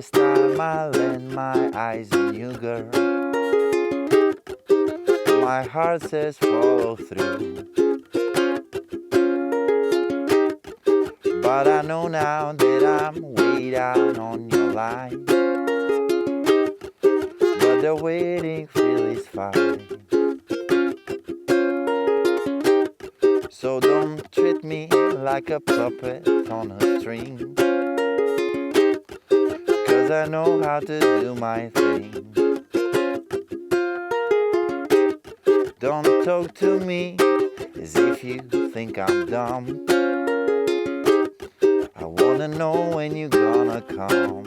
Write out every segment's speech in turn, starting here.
first time I land my eyes on you, girl, my heart says follow through. But I know now that I'm way down on your line, but the waiting feel is fine. So don't treat me like a puppet on a string, 'cause I know how to do my thing. Don't talk to me as if you think I'm dumb. I wanna know when you're gonna come.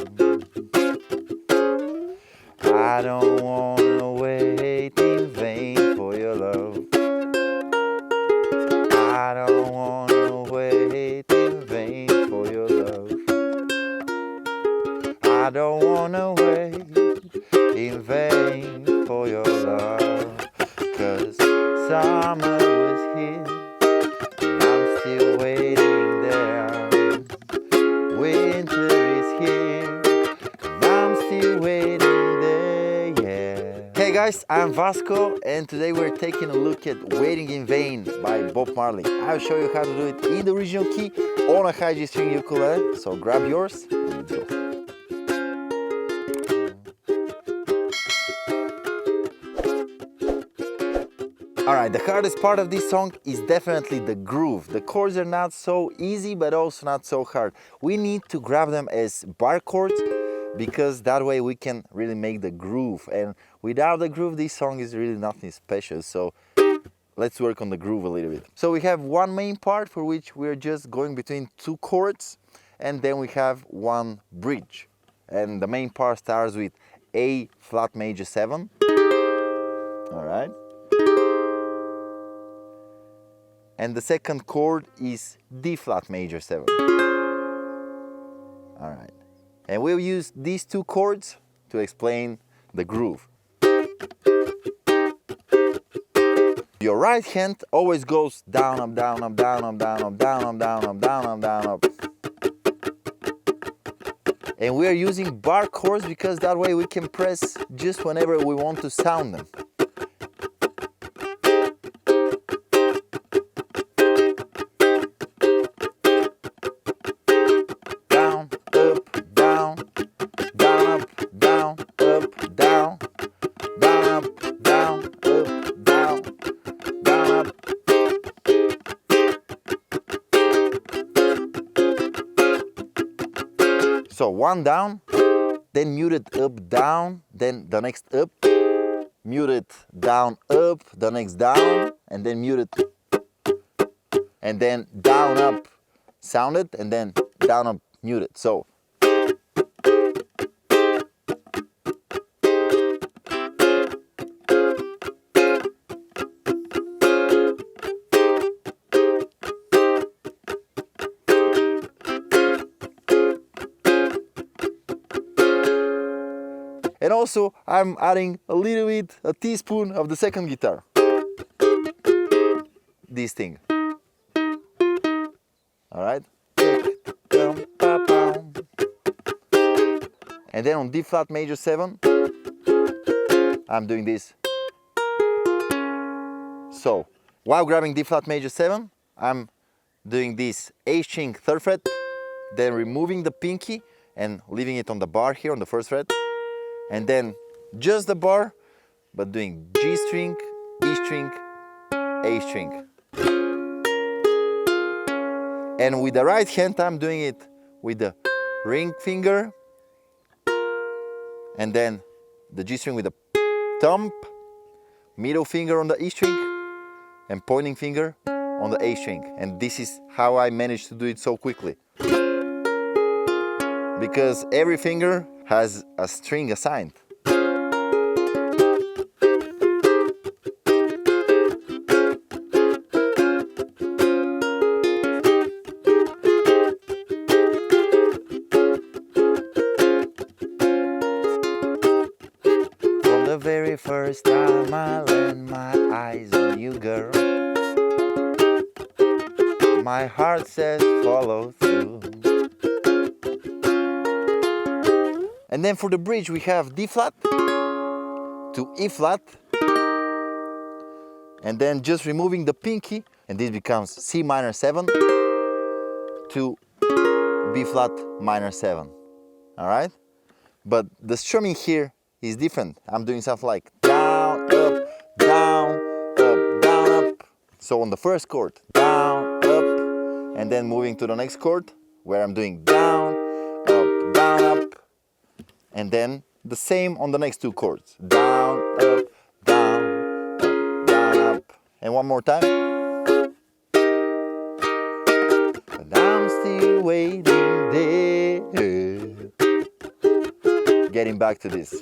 I don't wanna wait in vain for your love. I don't wanna wait in vain for your love. I don't wanna wait in vain for your love. 'Cause summer was here, and I'm still waiting there. Winter is here, and I'm still waiting there, yeah. Hey guys, I'm Vasco, and today we're taking a look at Waiting in Vain by Bob Marley. I'll show you how to do it in the original key on a high G string ukulele, so grab yours and let's go. Alright, the hardest part of this song is definitely the groove. The chords are not so easy, but also not so hard. We need to grab them as bar chords, because that way we can really make the groove. And without the groove, this song is really nothing special. So let's work on the groove a little bit. So we have one main part for which we're just going between two chords, and then we have one bridge. And the main part starts with A flat major 7. Alright. And the second chord is D flat major 7. Alright. And we'll use these two chords to explain the groove. Your right hand always goes down, up, down, up, down, up, down, up, down, up, down, up, down, up, down, up. And we are using bar chords because that way we can press just whenever we want to sound them. So one down, then muted up, down, then the next up, muted down, up, the next down, and then muted, and then down, up, sounded, and then down, up, muted. So and also, I'm adding a little bit, a teaspoon of the second guitar. This thing. Alright? And then on D flat major 7, I'm doing this. So, while grabbing D flat major 7, I'm doing this A string 3rd fret, then removing the pinky and leaving it on the bar here on the 1st fret. And then just the bar, but doing G string, E string, A string. And with the right hand, I'm doing it with the ring finger, and then the G string with the thumb, middle finger on the E string, and pointing finger on the A string. And this is how I managed to do it so quickly. Because every finger has a string assigned. From the very first time I land my eyes on you, girl, my heart says follow through. And then for the bridge we have D flat to E flat, and then just removing the pinky, and this becomes C minor 7 to B flat minor 7. All right? But the strumming here is different. I'm doing something like down, up, down, up, down, up. So on the first chord, down, up, and then moving to the next chord where I'm doing down, up, and then the same on the next two chords. Down, up, down, up, down, up. And one more time. But I'm still waiting there. Getting back to this.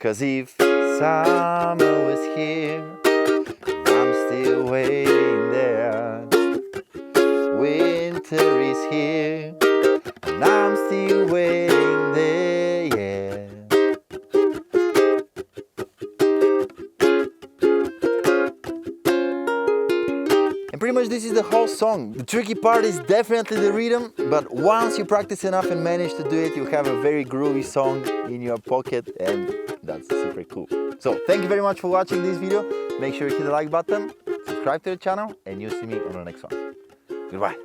'Cause if summer was here, I'm still waiting there. Winter is here, and I'm still waiting there, yeah. And pretty much this is the whole song. The tricky part is definitely the rhythm, but once you practice enough and manage to do it, you have a very groovy song in your pocket, and that's super cool. So thank you very much for watching this video. Make sure you hit the like button, subscribe to the channel, and you'll see me on the next one. Goodbye.